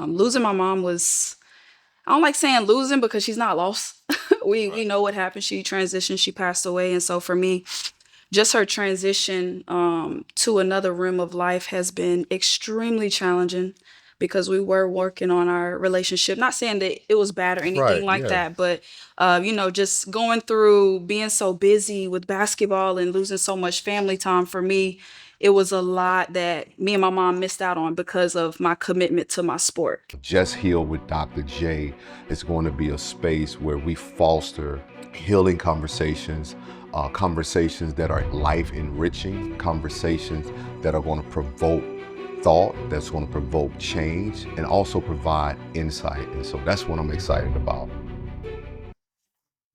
Losing my mom was, I don't like saying losing because she's not lost. We know what happened. She transitioned, she passed away. And so for me, just her transition to another realm of life has been extremely challenging because we were working on our relationship. Not saying that it was bad or anything Right. like Yeah. that, but just going through being so busy with basketball and losing so much family time for me, it was a lot that me and my mom missed out on because of my commitment to my sport. Just Heal with Dr. J is going to be a space where we foster healing conversations, conversations that are life enriching, conversations that are going to provoke thought, that's going to provoke change, and also provide insight. And so that's what I'm excited about.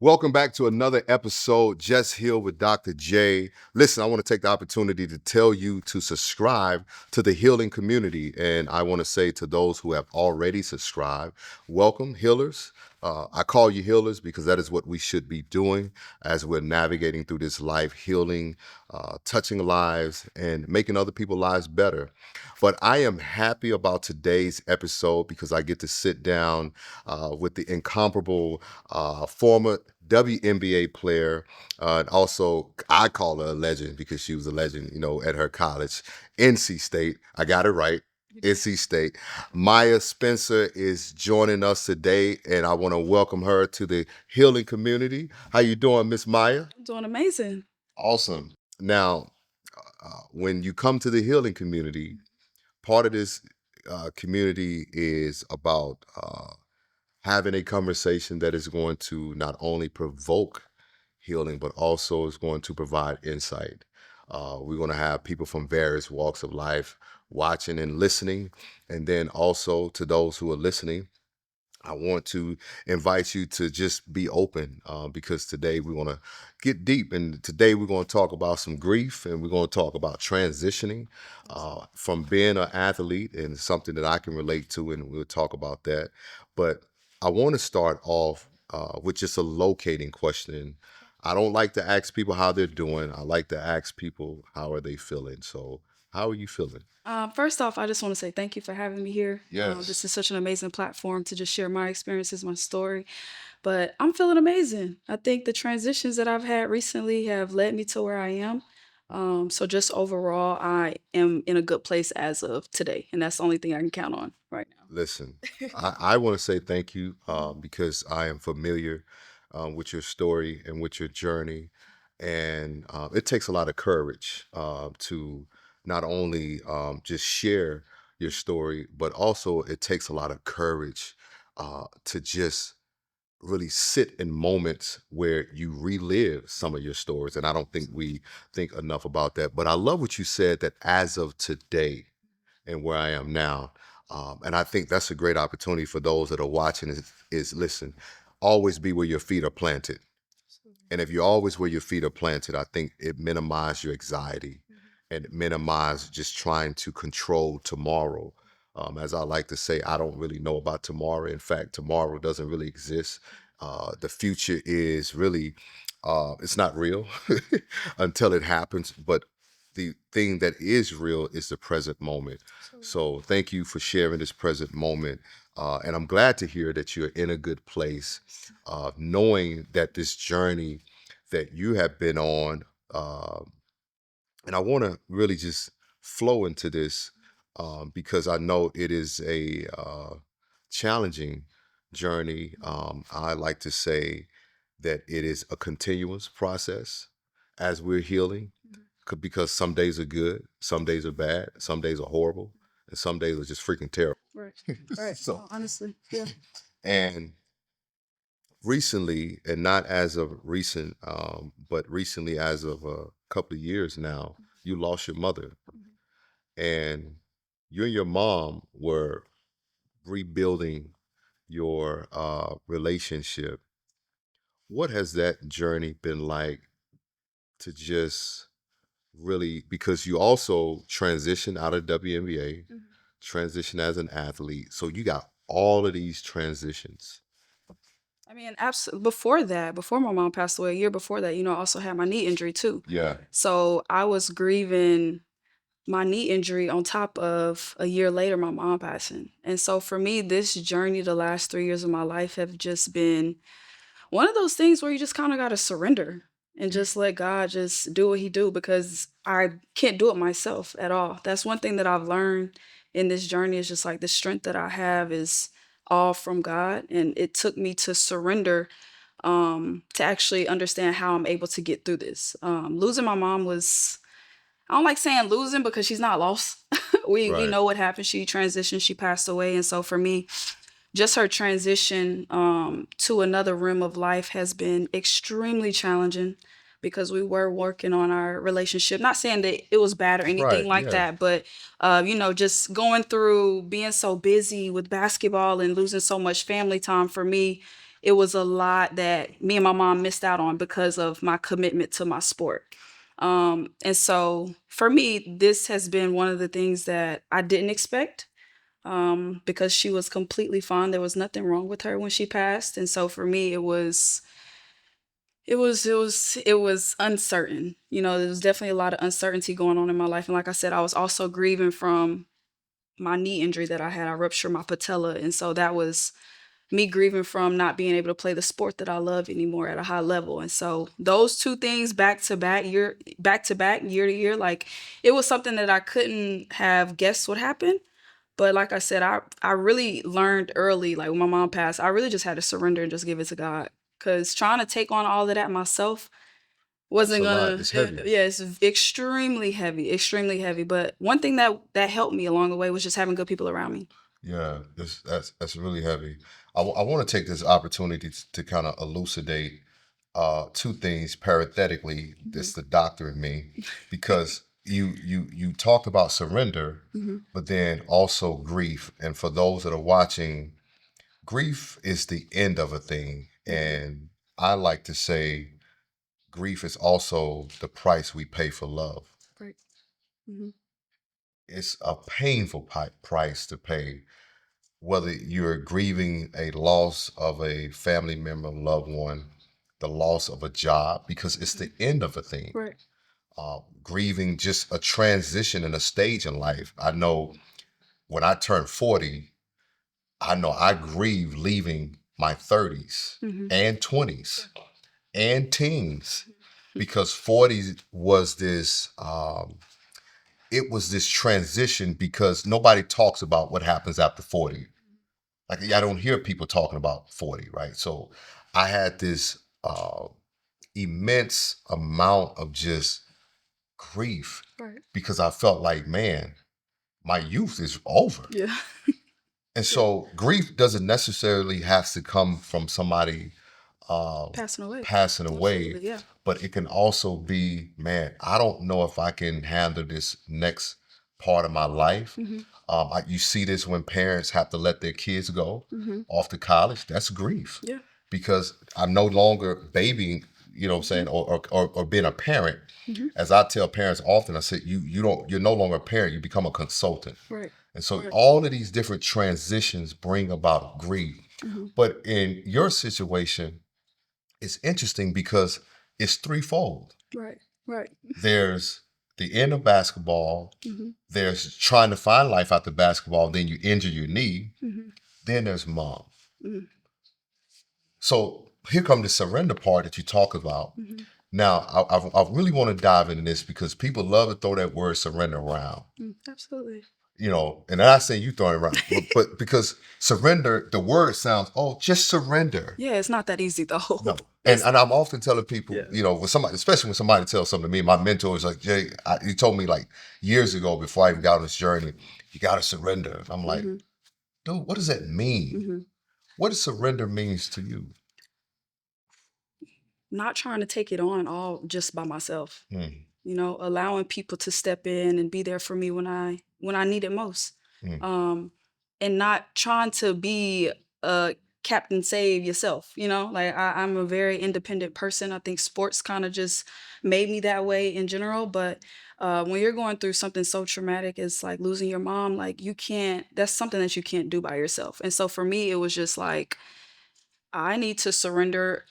Welcome back to another episode, Just Heal with Dr. J. Listen, I want to take the opportunity to tell you to subscribe to the healing community. And I want to say to those who have already subscribed, welcome, healers. I call you healers because that is what we should be doing as we're navigating through this life, healing, touching lives, and making other people's lives better. But I am happy about today's episode because I get to sit down with the incomparable former WNBA player. And also, I call her a legend because she was a legend, at her college, NC State. I got it right. NC State. Miah Spencer is joining us today, and I want to welcome her to the healing community. How you doing, Miss Miah? I'm doing amazing. Awesome. Now, when you come to the healing community, part of this community is about having a conversation that is going to not only provoke healing, but also is going to provide insight. We're going to have people from various walks of life watching and listening. And then also to those who are listening, I want to invite you to just be open because today we want to get deep. And today we're going to talk about some grief and we're going to talk about transitioning from being an athlete and something that I can relate to. And we'll talk about that. But I want to start off with just a locating question. I don't like to ask people how they're doing. I like to ask people, how are they feeling? So, how are you feeling? First off, I just want to say thank you for having me here. This Yes. is such an amazing platform to just share my experiences, my story. But I'm feeling amazing. I think the transitions that I've had recently have led me to where I am. So just overall, I am in a good place as of today, and that's the only thing I can count on right Listen, now. I want to say thank you because I am familiar with your story and with your journey. And it takes a lot of courage to not only just share your story, but also it takes a lot of courage to just really sit in moments where you relive some of your stories. And I don't think we think enough about that. But I love what you said that as of today, and where I am now. And I think that's a great opportunity for those that are watching is listen, always be where your feet are planted. And if you're always where your feet are planted, I think it minimizes your anxiety and it minimizes just trying to control tomorrow. As I like to say, I don't really know about tomorrow. In fact, tomorrow doesn't really exist. The future is really, it's not real until it happens. But the thing that is real is the present moment. So thank you for sharing this present moment. And I'm glad to hear that you're in a good place, knowing that this journey that you have been on, uh, and I want to really just flow into this because I know it is a challenging journey. I like to say that it is a continuous process as we're healing because some days are good, some days are bad, some days are horrible, and some days are just freaking terrible. Right, right. So, No, honestly, yeah. and recently, and not as of recent, but recently as of a couple of years now, you lost your mother, and you and your mom were rebuilding your relationship. What has that journey been like to just really, because you also transitioned out of WNBA, transition as an athlete, so you got all of these transitions. I mean, absolutely. Before that, before my mom passed away, a year before that, I also had my knee injury too. Yeah. So I was grieving my knee injury on top of a year later my mom passing. And so for me, this journey the last 3 years of my life have just been one of those things where you just kind of got to surrender and just let God just do what he do, because I can't do it myself at all. That's one thing that I've learned in this journey, is just like the strength that I have is all from God, and it took me to surrender to actually understand how I'm able to get through this. Losing my mom was, I don't like saying losing because she's not lost. We Right. know what happened. She transitioned, she passed away, and so for me, just her transition to another realm of life has been extremely challenging, because we were working on our relationship. Not saying that it was bad or anything Right. like Yeah. that, but just going through being so busy with basketball and losing so much family time, for me, it was a lot that me and my mom missed out on because of my commitment to my sport. And so for me, this has been one of the things that I didn't expect, because she was completely fine. There was nothing wrong with her when she passed. And so for me, it was uncertain. There was definitely a lot of uncertainty going on in my life. And like I said, I was also grieving from my knee injury that I had. I ruptured my patella. And so that was me grieving from not being able to play the sport that I love anymore at a high level. And so those two things back to back, year to year, like it was something that I couldn't have guessed would happen. But like I said, I really learned early, like when my mom passed, I really just had to surrender and just give it to God. Cause trying to take on all of that myself It's wasn't a lot. gonna. It's heavy. Yeah, it's extremely heavy, extremely heavy. But one thing that helped me along the way was just having good people around me. Yeah, that's really heavy. I want to take this opportunity to kind of elucidate two things parenthetically. Hmm. This the doctor in me, because you talked about surrender, Hmm. but then also grief. And for those that are watching, grief is the end of a thing, Hmm. and I like to say grief is also the price we pay for love. Right. Hmm. It's a painful price to pay, whether you're grieving a loss of a family member, loved one, the loss of a job, because it's the end of a thing. Right. Grieving just a transition in a stage in life. I know when I turned 40, I know I grieved leaving my 30s Hmm. and 20s and teens, because 40 was this it was this transition, because nobody talks about what happens after 40. Like I don't hear people talking about 40, right? So I had this immense amount of just grief, Right. because I felt like, man, my youth is over. Yeah. And Yeah. so grief doesn't necessarily have to come from somebody uh, Passing away. passing away, Absolutely. Yeah. but it can also be, man, I don't know if I can handle this next part of my life. Hmm. You see this when parents have to let their kids go Hmm. off to college. That's grief, Yeah. because I'm no longer babying, you know what I'm Hmm. saying, or being a parent. Hmm. As I tell parents often, I say, you're no longer a parent, you become a consultant. Right. And so Right. all of these different transitions bring about grief. Hmm. But in your situation, it's interesting because it's threefold. Right. Right. There's the end of basketball, Hmm. there's trying to find life after basketball, then you injure your knee, Hmm. then there's mom. Hmm. So here come the surrender part that you talk about. Hmm. Now, I really want to dive into this, because people love to throw that word surrender around. Absolutely. And I'm not saying you throwing it around, but because surrender, the word sounds, oh, just surrender. Yeah, it's not that easy though. No. And It's and I'm often telling people, yeah. when somebody, especially when somebody tells something to me, my mentor is like, Jay, he told me like years ago before I even got on this journey, you got to surrender. And I'm like, Hmm. dude, what does that mean? Hmm. What does surrender means to you? Not trying to take it on all just by myself. Mm, Allowing people to step in and be there for me when I need it most. mm, Um, and not trying to be a captain save yourself. Like I'm a very independent person. I think sports kind of just made me that way in general. But when you're going through something so traumatic as like losing your mom, like you can't. That's something that you can't do by yourself. And so for me, it was just like I need to surrender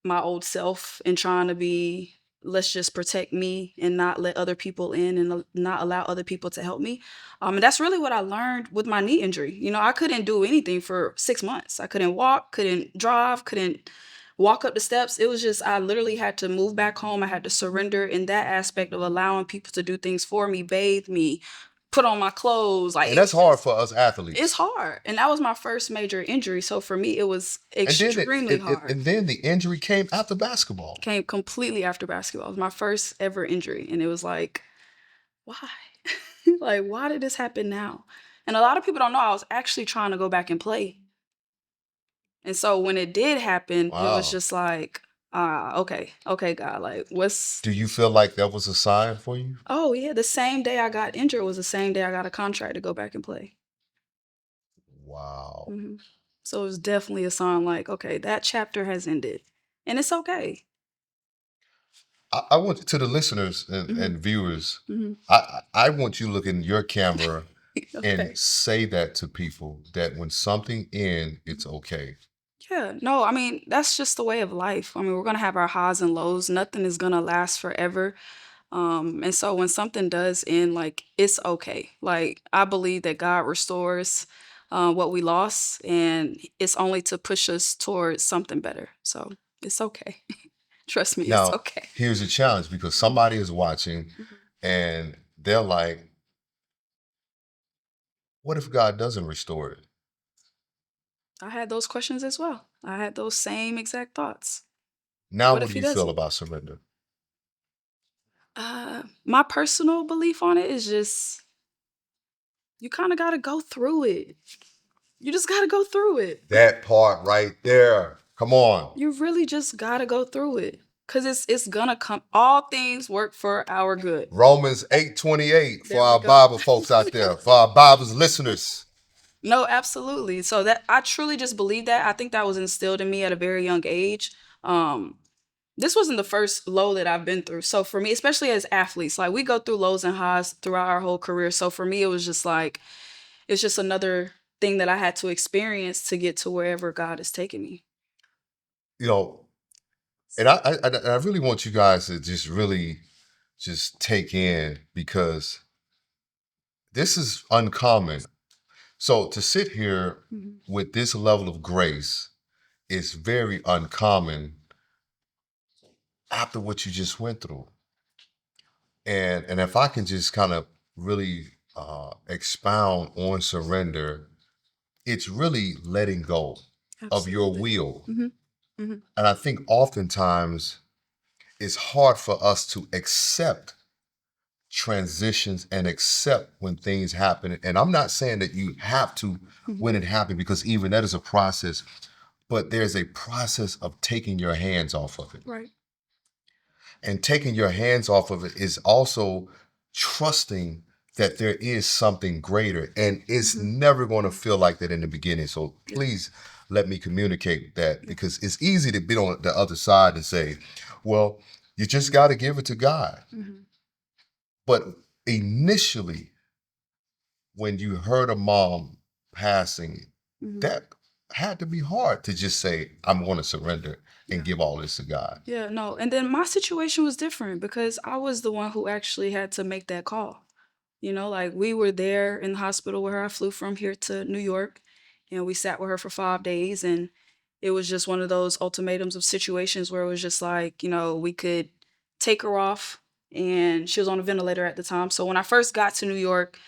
my old self and trying to be let's just protect me and not let other people in and not allow other people to help me. And that's really what I learned with my knee injury. You know, I couldn't do anything for 6 months. I couldn't walk, couldn't drive, couldn't walk up the steps. It was just, I literally had to move back home. I had to surrender in that aspect of allowing people to do things for me, bathe me, put on my clothes. Like, And that's hard for us it's athletes. hard. And that was my first major injury. So for me, it was And then extremely hard. and then the injury came after basketball. Came completely after basketball. It was my first ever injury. And it was like, why? Like, why did this happen now? And a lot of people don't know I was actually trying to go back and play. And so when it did happen, it was Wow. just like, okay, God, like, what's. Do you feel like that was a sign for you? Oh, yeah, the same day I got injured was the same day I got a contract to go back and play. Wow. hmm So it was definitely a sign like, okay, that chapter has ended. And it's okay. I want to the listeners hmm and viewers, hmm I want you to look in your camera Okay. and say that to people that when something ends, it's okay. Yeah, no, I mean, that's just the way of life. I mean, we're going to have our highs and lows. Nothing is going to last forever. And so when something does end, like, it's okay. Like, I believe that God restores what we lost, and it's only to push us towards something better. So it's okay. Trust me, it's Now, okay. here's a challenge because somebody is watching Mhm. and they're like, what if God doesn't restore it? I had those questions as well. I had those same exact thoughts. Now, What what if do he you feel doesn't? about surrender? My personal belief on it is just you kind of got to go through it. You just got to go through it. That part right there. Come on. You really just got to go through it because it's going to come. All things work for our good. Romans 8:28 for There we our go. Bible folks out there, for our Bible listeners. No, absolutely. So that I truly just believe that. I think that was instilled in me at a very young age. Um, this wasn't the first low that I've been through. So for me, especially as athletes, like we go through lows and highs throughout our whole career. So for me, it was just like it's just another thing that I had to experience to get to wherever God is taking me. You know, and I really want you guys to just really just take in because this is uncommon. So to sit here Mhm. with this level of grace is very uncommon after what you just went through. And if I can just kind of really expound on surrender, it's really letting go of your Absolutely. will. hmm hmm And I think oftentimes it's hard for us to accept transitions and accept when things happen. And I'm not saying that you have to hmm when it happened, because even that is a process, but there's a process of taking your hands off of it. Right. And taking your hands off of it is also trusting that there is something greater. And it's hmm never going to feel like that in the beginning. So Yeah. please let me communicate that, Yeah. because it's easy to be on the other side and say, well, you just got to give it to God. hmm But initially, when you heard a mom passing, hmm that had to be hard to just say, I'm going to surrender and Yeah. give all this to God. Yeah, no. And then my situation was different because I was the one who actually had to make that call. You know, like we were there in the hospital with her. I flew from here to New York and we sat with her for 5 days. And it was just one of those ultimatums of situations where it was just like, we could take her off and she was on a ventilator at the time. So when I first got to New York,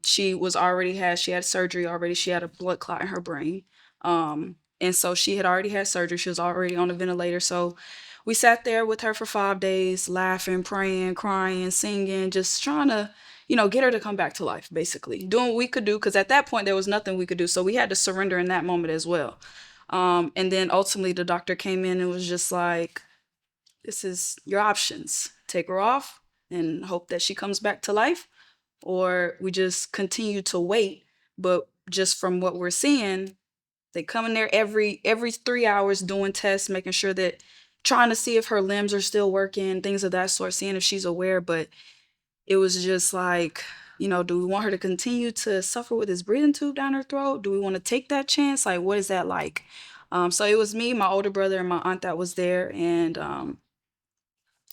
she had surgery already. She had a blood clot in her brain. And so she had already had surgery. She was already on a ventilator. So we sat there with her for 5 days, laughing, praying, crying, singing, just trying to get her to come back to life, basically. Doing what we could do, because at that point, there was nothing we could do. So we had to surrender in that moment as well. And then ultimately, the doctor came in and was just like, this is your options. Take her off and hope that she comes back to life, or we just continue to wait. But just from what we're seeing, they come in there every 3 hours doing tests, making sure that trying to see if her limbs are still working, things of that sort, seeing if she's aware. But it was just like, do we want her to continue to suffer with this breathing tube down her throat? Do we want to take that chance? Like, what is that like? So it was me, my older brother, and my aunt that was there, and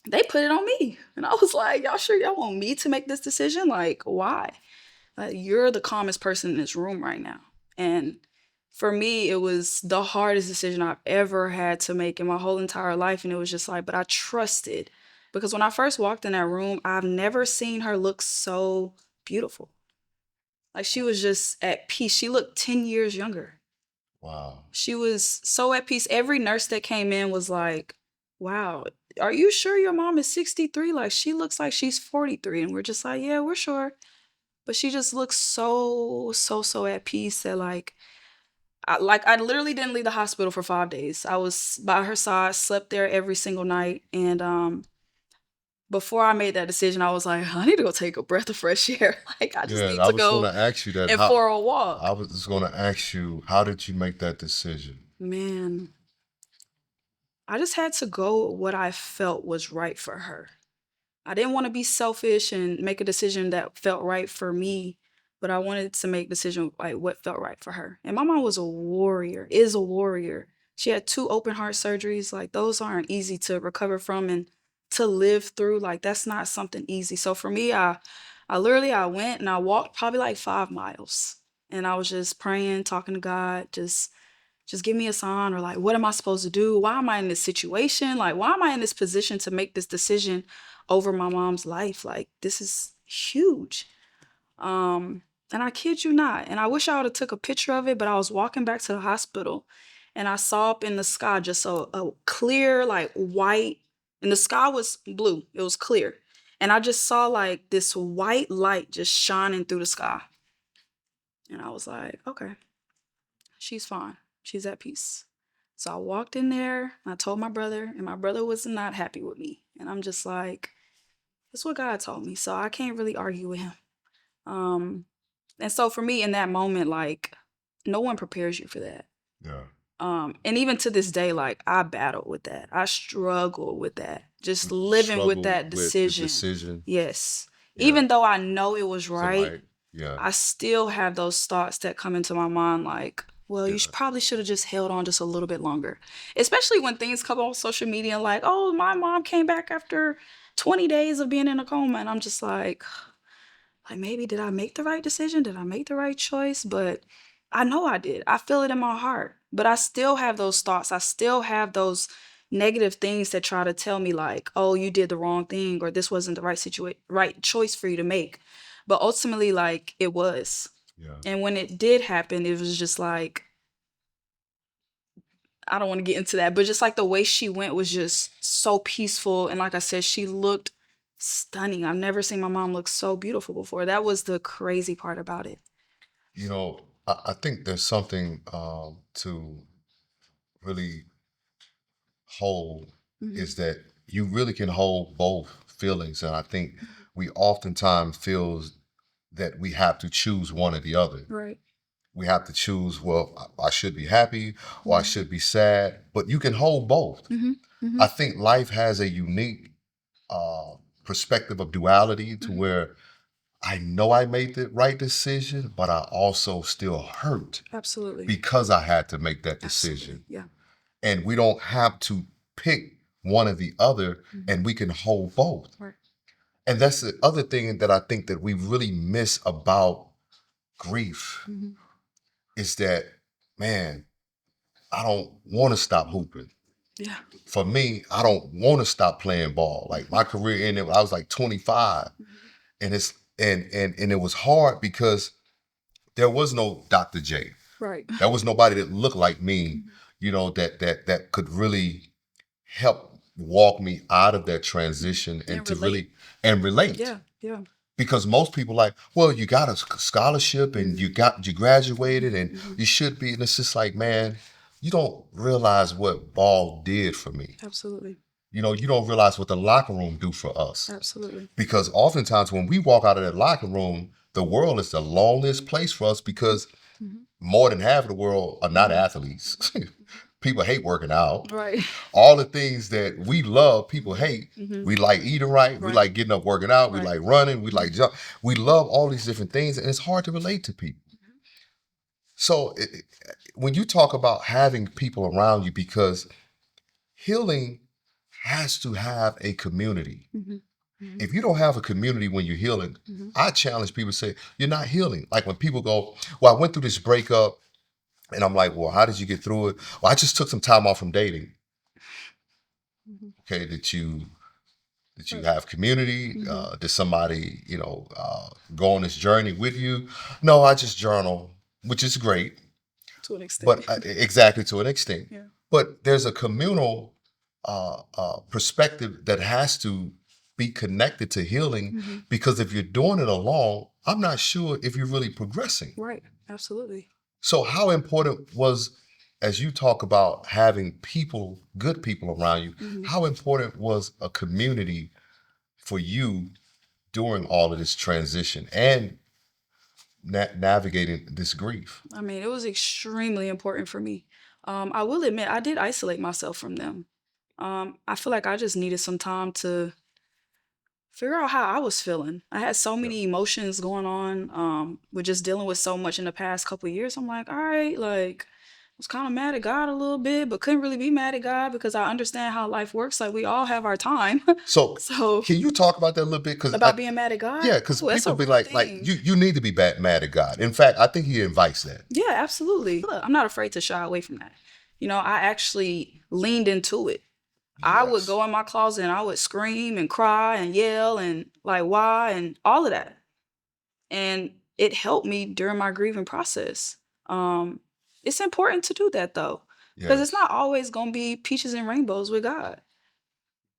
they put it on me. And I was like, y'all sure y'all want me to make this decision? Like, why? Like, you're the calmest person in this room right now. And for me, it was the hardest decision I've ever had to make in my whole entire life. And it was just like, but I trusted. Because when I first walked in that room, I've never seen her look so beautiful. Like, she was just at peace. She looked 10 years younger. Wow. She was so at peace. Every nurse that came in was like, wow, are you sure your mom is 63? Like, she looks like she's 43. And we're just like, yeah, we're sure. But she just looks so at peace that I literally didn't leave the hospital for 5 days. I was by her side, slept there every single night. And before I made that decision, I was like, I need to go take a breath of fresh air. Like, I just Yeah, and need I to was going go to ask you that. and How for a walk. I was just going to ask you, how did you make that decision? Man, I just had to go what I felt was right for her. I didn't want to be selfish and make a decision that felt right for me, but I wanted to make a decision like what felt right for her. And my mom was a warrior, is a warrior. She had 2 open heart surgeries. Like, those aren't easy to recover from and to live through. Like, that's not something easy. So for me, I went and I walked probably like 5 miles. And I was just praying, talking to God, just give me a sign, or like, what am I supposed to do? Why am I in this situation? Like, why am I in this position to make this decision over my mom's life? Like, this is huge. And I kid you not. And I wish I would have took a picture of it, but I was walking back to the hospital and I saw up in the sky just a clear, like white, and the sky was blue. It was clear. And I just saw like this white light just shining through the sky. And I was like, okay, she's fine. She's at peace. So I walked in there and I told my brother, and my brother was not happy with me. And I'm just like, that's what God told me. So I can't really argue with him. Um, and so for me in that moment, like, no one prepares you for that. Yeah. And even to this day, like, I battled with that. I struggle with that. Just living with Struggle that with the decision. decision. Yes. Yeah. Even though I know it was right, Right. Yeah. I still have those thoughts that come into my mind like, well, you Yeah. probably should have just held on just a little bit longer. Especially when things come on social media like, oh, my mom came back after 20 days of being in a coma. And I'm just like, maybe did I make the right decision? Did I make the right choice? But I know I did. I feel it in my heart. But I still have those thoughts. I still have those negative things that try to tell me like, oh, you did the wrong thing, or this wasn't the right choice for you to make. But ultimately, like, it was. Yeah. And when it did happen, it was just like, I don't want to get into that, but just like the way she went was just so peaceful. And like I said, she looked stunning. I've never seen my mom look so beautiful before. That was the crazy part about it. You know, I think there's something to really hold Mhm. is that you really can hold both feelings. And I think we oftentimes feel that we have to choose one or the other. Right. We have to choose, well, I should be happy or I Mhm. should be sad, but you can hold both. Mm-hmm. Mm-hmm. I think life has a unique perspective of duality to Mhm. where I know I made the right decision, but I also still hurt Absolutely. because I had to make that Absolutely. decision. Yeah. And we don't have to pick one or the other, Mhm. and we can hold both. Right. And that's the other thing that I think that we really miss about grief Mm-hmm. is that, man, I don't want to stop hooping. Yeah. For me, I don't want to stop playing ball. Like my career ended when I was like 25. Mhm. And it's and it was hard because there was no Dr. J. Right. There was nobody that looked like me, Mhm. you know, that could really help walk me out of that transition and And to relate. really and relate. Yeah. Yeah. Because most people like, well, you got a scholarship and you graduated and Mhm. you should be. And it's just like, man, you don't realize what ball did for me. Absolutely. You know, you don't realize what the locker room do for us. Absolutely. Because oftentimes when we walk out of that locker room, the world is the loneliest place for us because Mhm. more than half of the world are not Mhm. athletes. People hate working out. Right. All the things that we love, people hate. Mhm. We like eating right. We Right. like getting up working out. We Right. like running. We like jump. We love all these different things, and it's hard to relate to people. So when you talk about having people around you, because healing has to have a community. Mhm. Mhm. If you don't have a community when you're healing, Mhm. I challenge people to say, you're not healing. Like when people go, well, I went through this breakup, and I'm like, well, how did you get through it? Well, I just took some time off from dating. Mhm. Okay, did you have community? Mhm. Did somebody, go on this journey with you? No, I just journal, which is great, To an extent. but exactly to an extent. Yeah. But there's a communal perspective that has to be connected to healing, Mhm. because if you're doing it alone, I'm not sure if you're really progressing. Right. Absolutely. So how important was, as you talk about having people, good people around you, Mhm. how important was a community for you during all of this transition and navigating this grief? I mean, it was extremely important for me. I will admit, I did isolate myself from them. I feel like I just needed some time to figure out how I was feeling. I had so Yeah. many emotions going on, with just dealing with so much in the past couple of years. I'm like, all right, like, I was kind of mad at God a little bit, but couldn't really be mad at God because I understand how life works. Like, we all have our time. So So, can you talk about that a little bit? Because about being mad at God, yeah, because oh, that's people a be real like thing. you need to be mad at God. In fact, I think he invites that. Yeah, absolutely. Look, I'm not afraid to shy away from that. I actually leaned into it. I would Yes. go in my closet and I would scream and cry and yell and like why and all of that. And it helped me during my grieving process. It's important to do that though, because it's Yes. not always gonna be peaches and rainbows with God.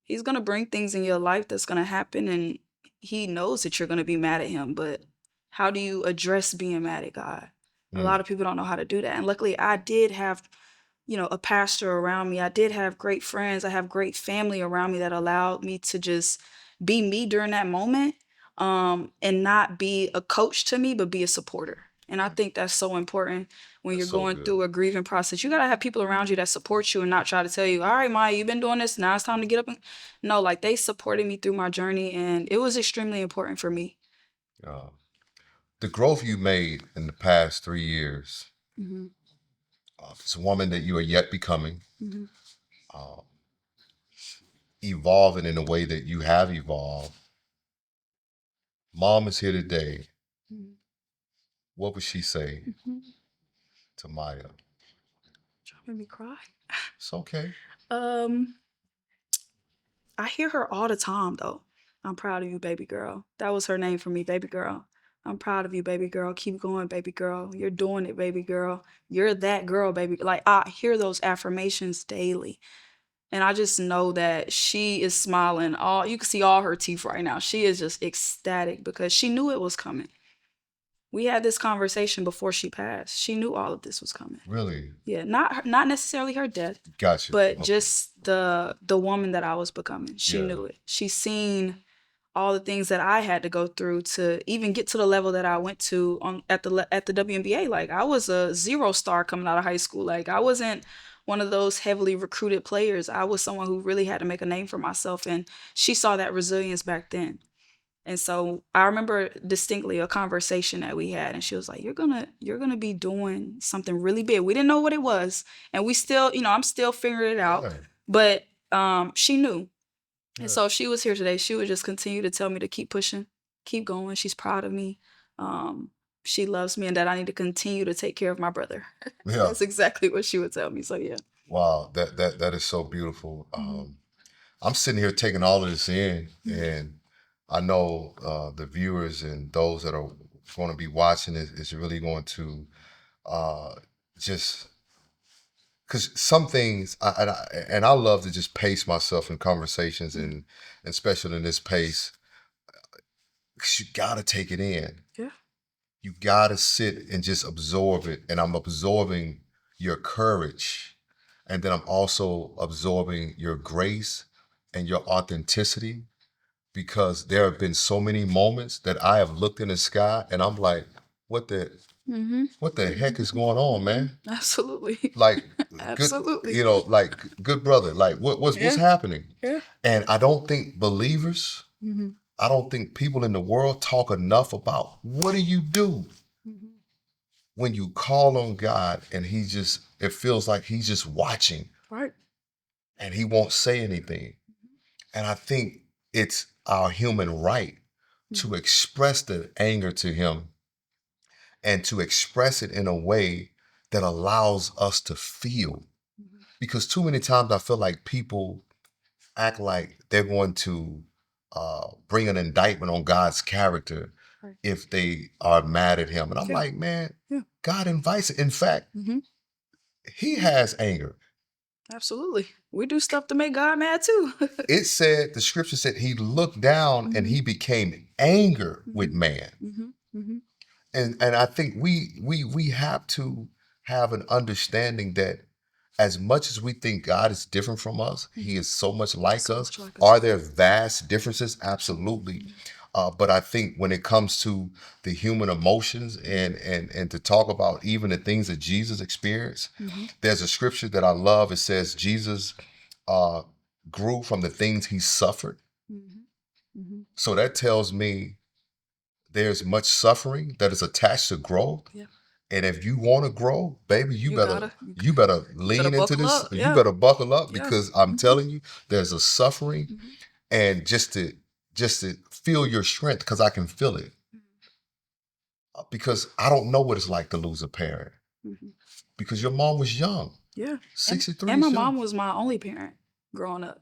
He's gonna bring things in your life that's gonna happen, and he knows that you're gonna be mad at him. But how do you address being mad at God? A Mm. lot of people don't know how to do that. And luckily, I did have, a pastor around me. I did have great friends. I have great family around me that allowed me to just be me during that moment, and not be a coach to me, but be a supporter. And I think that's so important when That's you're so going good. through a grieving process. You got to have people around you that support you and not try to tell you, all right, Maya, you've been doing this. Now it's time to get up. No, like they supported me through my journey, and it was extremely important for me. Uh, the growth you made in the past 3 years, Hmm. as a woman that you are yet becoming, Hmm. uh, evolving in the way that you have evolved. Mom is here today. Hmm. What would she say Hmm. to Maya? Trying to make me cry. It's okay. Um, I hear her all the time though. I'm proud of you, baby girl. That was her name for me, baby girl. I'm proud of you, baby girl. Keep going, baby girl. You're doing it, baby girl. You're that girl, baby. Like I hear those affirmations daily. And I just know that she is smiling. All you can see all her teeth right now. She is just ecstatic because she knew it was coming. We had this conversation before she passed. She knew all of this was coming. Really? Yeah, not necessarily her death, Gotcha. but Okay. just the woman that I was becoming. She Yeah. knew it. She seen all the things that I had to go through to even get to the level that I went to at the WNBA. Like I was a zero star coming out of high school. Like I wasn't one of those heavily recruited players. I was someone who really had to make a name for myself, and she saw that resilience back then. And so I remember distinctly a conversation that we had, and she was like, "You're gonna be doing something really big." We didn't know what it was, and we still, I'm still figuring it out. Yeah. But she knew, and Yeah. so if she was here today, she would just continue to tell me to keep pushing, keep going. She's proud of me. She loves me, and that I need to continue to take care of my brother. Yeah. That's exactly what she would tell me. So yeah. Wow. That is so beautiful. Mhm. I'm sitting here taking all of this in, Mhm. and I know the viewers and those that are going to be watching it is really going to uh, just because some things I love to just pace myself in conversations, and especially in this pace, because you got to take it in. Yeah. You got to sit and just absorb it, and I'm absorbing your courage, and then I'm also absorbing your grace and your authenticity, because there have been so many moments that I have looked in the sky and I'm like, what the Mm-hmm. what the heck is going on, man? Absolutely. Like good, Absolutely. like good brother, like what's Yeah. happening? Yeah. And I don't think believers, Mm-hmm. I don't think people in the world talk enough about what do you do Mm-hmm. when you call on God and it feels like he's just watching Right. and he won't say anything. And I think it's our human right to express the anger to him and to express it in a way that allows us to feel. Because too many times I feel like people act like they're going to bring an indictment on God's character Right. if they are mad at him. And I'm Yeah. like, man, Yeah. God invites it. In fact, Mhm. he has anger. Absolutely. We do stuff to make God mad too. It said, the scripture said he looked down and he became angry with man. And I think we have to have an understanding that as much as we think God is different from us, he is so much like So us. much like us. Are there vast differences? Absolutely. But I think when it comes to the human emotions and to talk about even the things that Jesus experienced, there's a scripture that I love. It says Jesus uh, grew from the things he suffered. So that tells me there's much suffering that is attached to growth. Yeah. And if you want to grow, baby, you better lean into buckle this. up. You Yeah. better buckle up Yeah. because I'm telling you, there's a suffering, and just to feel your strength, because I can feel it. Because I don't know what it's like to lose a parent. Because your mom was young. Yeah. 63. And my is young. mom was my only parent growing up.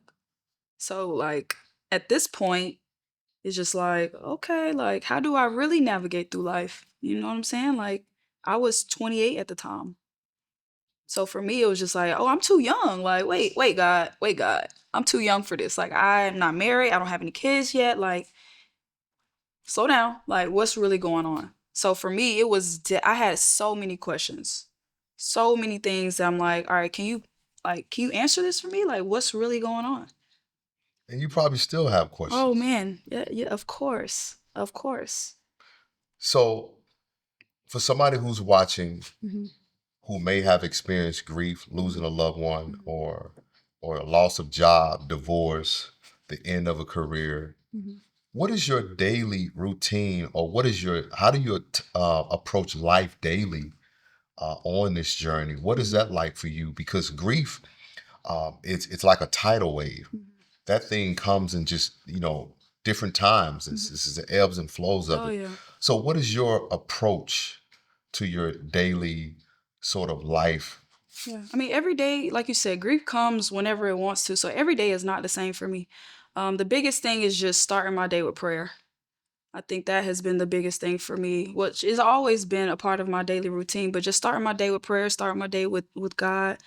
So like at this point, it's just like, okay, like how do I really navigate through life? You know what I'm saying? Like I was 28 at the time. So for me, it was just like, oh, I'm too young. Like, wait, God, I'm too young for this. Like, I'm not married. I don't have any kids yet. Like, slow down. Like, what's really going on? So for me, it was, I had so many questions, so many things that I'm like, all right, can you answer this for me? Like, what's really going on? And you probably still have questions. Oh man, yeah, of course, of course. So for somebody who's watching, Mhm. who may have experienced grief, losing a loved one, or a loss of job, divorce, the end of a career, what is your daily routine, or how do you approach life daily on this journey? What is that like for you? Because grief, it's like a tidal wave. That thing comes in just different times. This is the ebbs and flows of Oh it. yeah. So, what is your approach to your daily sort of life? Yeah. I mean, every day, like you said, grief comes whenever it wants to. So every day is not the same for me. The biggest thing is just starting my day with prayer. I think that has been the biggest thing for me, which has always been a part of my daily routine. But just starting my day with prayer, starting my day with God,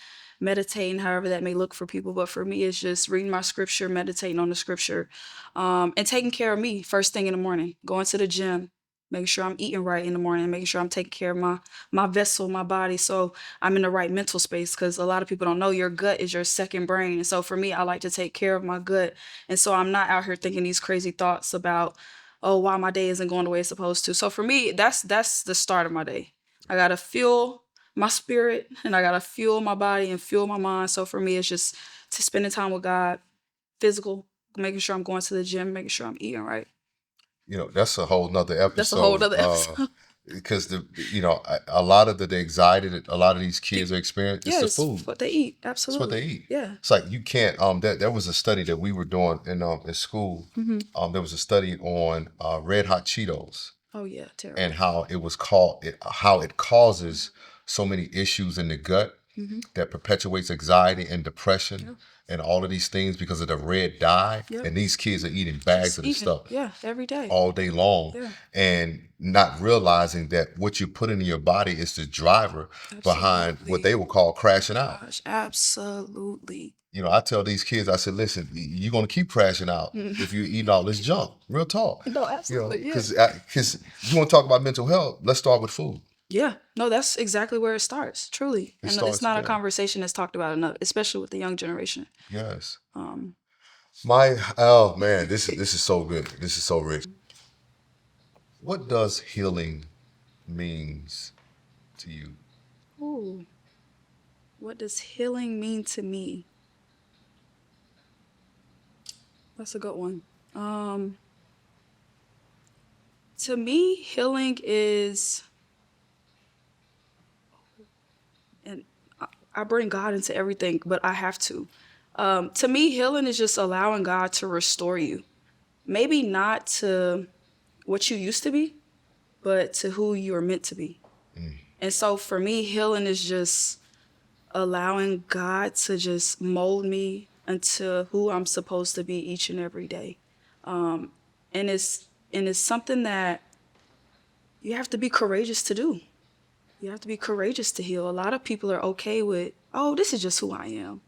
meditating, however that may look for people. But for me, it's just reading my scripture, meditating on the scripture, and taking care of me first thing in the morning, going to the gym, making sure I'm eating right in the morning, making sure I'm taking care of my vessel, my body, so I'm in the right mental space. Because a lot of people don't know your gut is your second brain, and so for me, I like to take care of my gut, and so I'm not out here thinking these crazy thoughts about, oh, why my day isn't going the way it's supposed to. So for me, that's the start of my day. I gotta fuel my spirit, and I gotta fuel my body and fuel my mind. So for me, it's just to spending time with God, physical, making sure I'm going to the gym, making sure I'm eating right. That's a whole nother episode. That's a whole other episode. Because a lot of the anxiety that a lot of these kids are experiencing, it's Yeah, the it's food. what they eat. It's what Absolutely. they eat. Yeah. It's like you can't. There was a study that we were doing in school. There was a study on Red Hot Cheetos Oh yeah, terrible. and how how it causes so many issues in the gut that perpetuates anxiety and depression. Yeah. And all of these things because of the red dye. Yep. And these kids are eating bags Just of this eating. stuff Yeah, every day. all day long, Yeah. and not realizing that what you put into your body is the driver behind what they will call crashing out. Gosh, absolutely. I tell these kids, I said, listen, you're going to keep crashing out if you eat all this junk. Real talk. No, absolutely. Yeah. Because you want to talk about mental health, let's start with food. Yeah, no, that's exactly where it starts, truly. It And starts it's not a there. conversation that's talked about enough, especially with the young generation. Yes. Um, Oh man, this is so good. This is so rich. What does healing means to you? ooh, what does healing mean to me? That's a good one. To me, healing is, and I bring God into everything, but I have to. To me, healing is just allowing God to restore you. Maybe not to what you used to be, but to who you are meant to be. And so for me, healing is just allowing God to just mold me into who I'm supposed to be each and every day. And it's something that you have to be courageous to do. You have to be courageous to heal. A lot of people are okay with, oh, this is just who I am.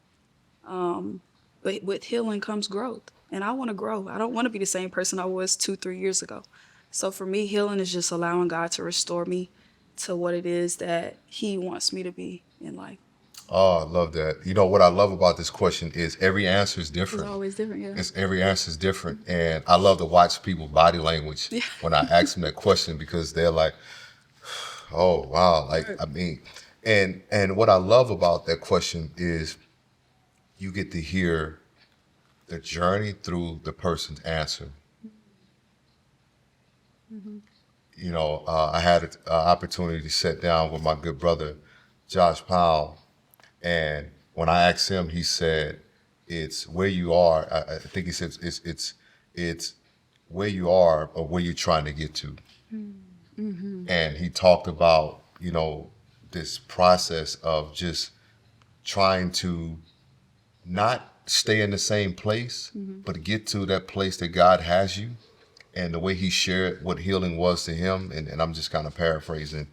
But with healing comes growth. And I want to grow. I don't want to be the same person I was 2-3 years ago. So for me, healing is just allowing God to restore me to what it is that He wants me to be in life. Oh, I love that. You know, what I love about this question is every answer is It's different. always different, yeah. Every answer is different. And I love to watch people's body language Yeah. when I ask them that question, because they're like, oh, wow. Like, I mean, and what I love about that question is you get to hear the journey through the person's answer. You know, I had an opportunity to sit down with my good brother, Josh Powell. And when I asked him, he said, "It's where you are." I think he said, "It's where you are or where you're trying to get to." And he talked about, you know, this process of just trying to not stay in the same place, but get to that place that God has you. And the way he shared what healing was to him, and I'm just kind of paraphrasing,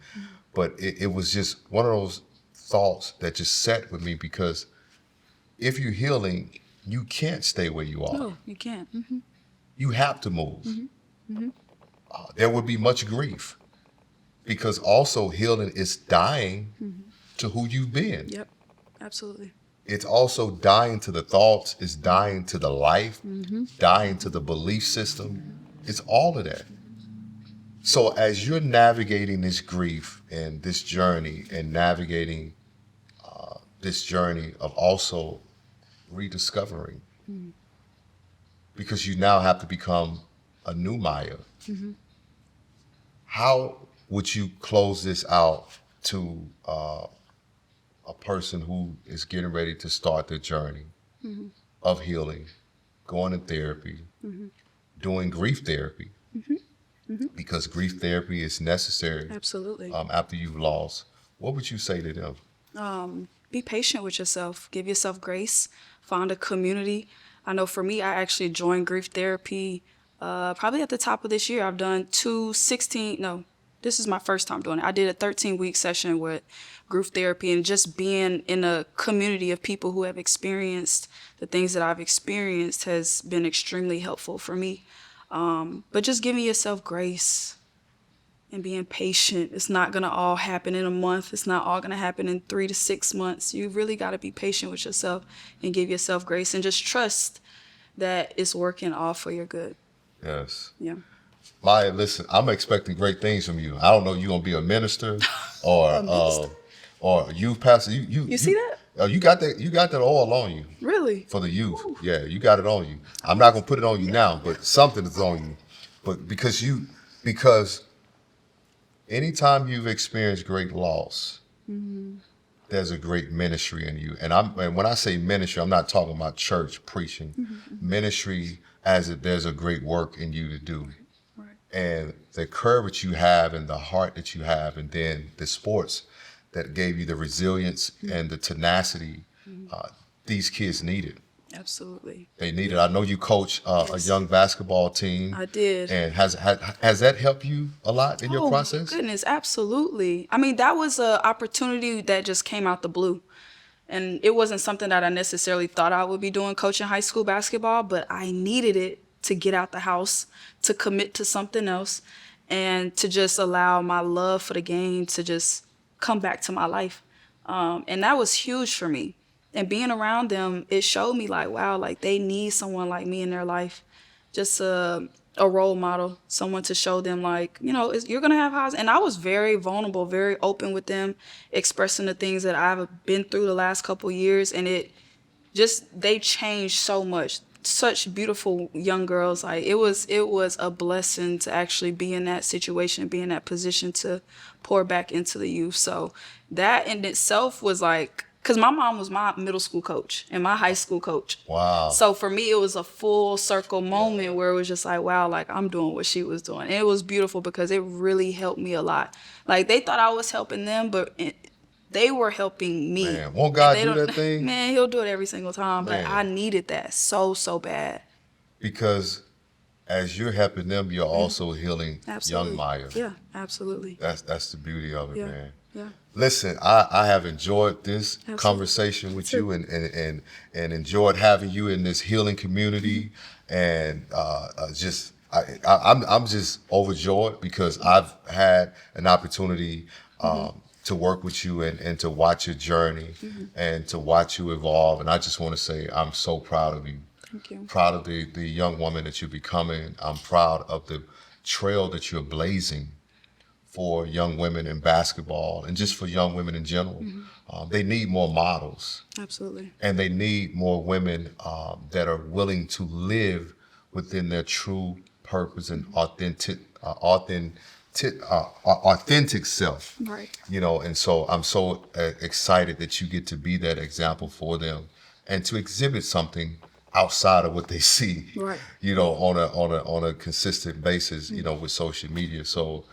but it was just one of those thoughts that just sat with me, because if you're healing, you can't stay where you are. No, you can't. You have to move. There would be much grief, because also healing is dying to who you've been. Yep, absolutely. It's also dying to the thoughts, it's dying to the life, dying to the belief system. It's all of that. So as you're navigating this grief and this journey, and navigating this journey of also rediscovering, because you now have to become a new Miah, how would you close this out to a person who is getting ready to start their journey of healing, going to therapy, doing grief therapy, because grief therapy is necessary Absolutely. after you've lost? What would you say to them? Be patient with yourself. Give yourself grace. Find a community. I know for me, I actually joined grief therapy probably at the top of this year. I've done this is my first time doing it. I did a 13-week session with group therapy, and just being in a community of people who have experienced the things that I've experienced has been extremely helpful for me. But just giving yourself grace and being patient. It's not going to all happen in a month. It's not all going to happen in 3 to 6 months. You really got to be patient with yourself and give yourself grace, and just trust that it's working all for your good. Yes. Yeah. Miah, listen, I'm expecting great things from you. I don't know if you're gonna be a minister or or youth pastor. You see that? You got that. You got that oil on you Really? for the youth. Yeah, you got it on you. I'm not gonna put it on you now, but something is on you. But because anytime you've experienced great loss, there's a great ministry in you. And when I say ministry, I'm not talking about church preaching. Ministry, as if there's a great work in you to do. Right. And the courage you have and the heart that you have, and then the sports that gave you the resilience and the tenacity these kids needed. Absolutely. They needed. I know you coach a young basketball team. I did. And has that helped you a lot in your process? Oh, goodness, absolutely. I mean, that was an opportunity that just came out the blue. And it wasn't something that I necessarily thought I would be doing, coaching high school basketball, but I needed it to get out the house, to commit to something else, and to just allow my love for the game to just come back to my life. And that was huge for me. And being around them, it showed me like, wow, like they need someone like me in their life. Just a role model, someone to show them like, you're going to have highs. And I was very vulnerable, very open with them, expressing the things that I've been through the last couple of years. And they changed so much. Such beautiful young girls. Like it was a blessing to actually be in that situation, be in that position to pour back into the youth. So that in itself was like because my mom was my middle school coach and my high school coach. Wow. So for me, it was a full circle moment where it was just like, wow, like I'm doing what she was doing. And it was beautiful because it really helped me a lot. Like they thought I was helping them, but they were helping me. Man, won't And God they do don't- that thing? Man, he'll do it every single time. But I Man. needed that so bad. Because as you're helping them, you're also healing Absolutely. young Miah. Yeah, absolutely. That's the beauty of it, Yeah. man. Yeah. Listen, I have enjoyed this Absolutely. conversation with too. you and enjoyed having you in this healing community and I'm just overjoyed because I've had an opportunity to work with you and to watch your journey and to watch you evolve, and I just want to say I'm so proud of you. Thank you. Proud of the young woman that you're becoming. I'm proud of the trail that you're blazing for young women in basketball and just for young women in general. They need more models, Absolutely. and they need more women that are willing to live within their true purpose and authentic self. Right. You know, and so I'm so excited that you get to be that example for them and to exhibit something outside of what they see. Right. You know, on a consistent basis. You know, with social media. So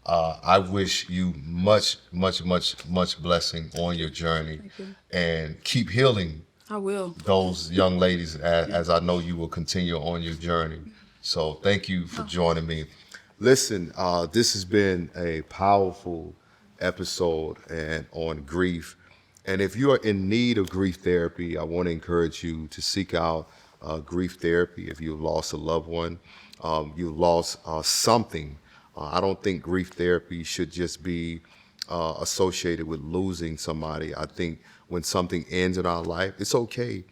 I wish you much blessing on your journey. Thank you. And keep healing I will. those young ladies as I know you will continue on your journey. So thank you for joining me. Listen, this has been a powerful episode and on grief. And if you are in need of grief therapy, I want to encourage you to seek out grief therapy. If you've lost a loved one, you've lost something. I don't think grief therapy should just be associated with losing somebody. I think when something ends in our life, it's okay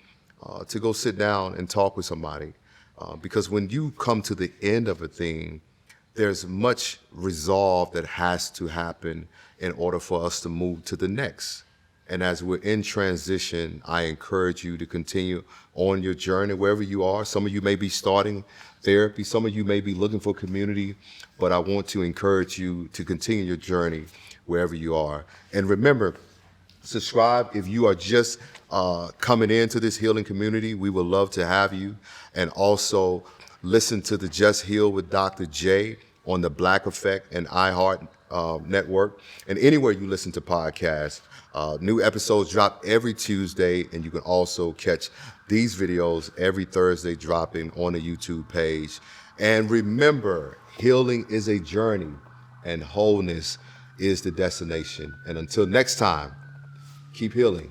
to go sit down and talk with somebody. Because when you come to the end of a thing, there's much resolve that has to happen in order for us to move to the next. And as we're in transition, I encourage you to continue on your journey wherever you are. Some of you may be starting therapy, some of you may be looking for community, but I want to encourage you to continue your journey wherever you are. And remember, subscribe if you are just coming into this healing community. We would love to have you. And also listen to the Just Heal with Dr. J on the Black Effect and iHeart network and anywhere you listen to podcasts. New episodes drop every Tuesday, and you can also catch these videos every Thursday dropping on the YouTube page. And remember, healing is a journey and wholeness is the destination. And until next time, keep healing.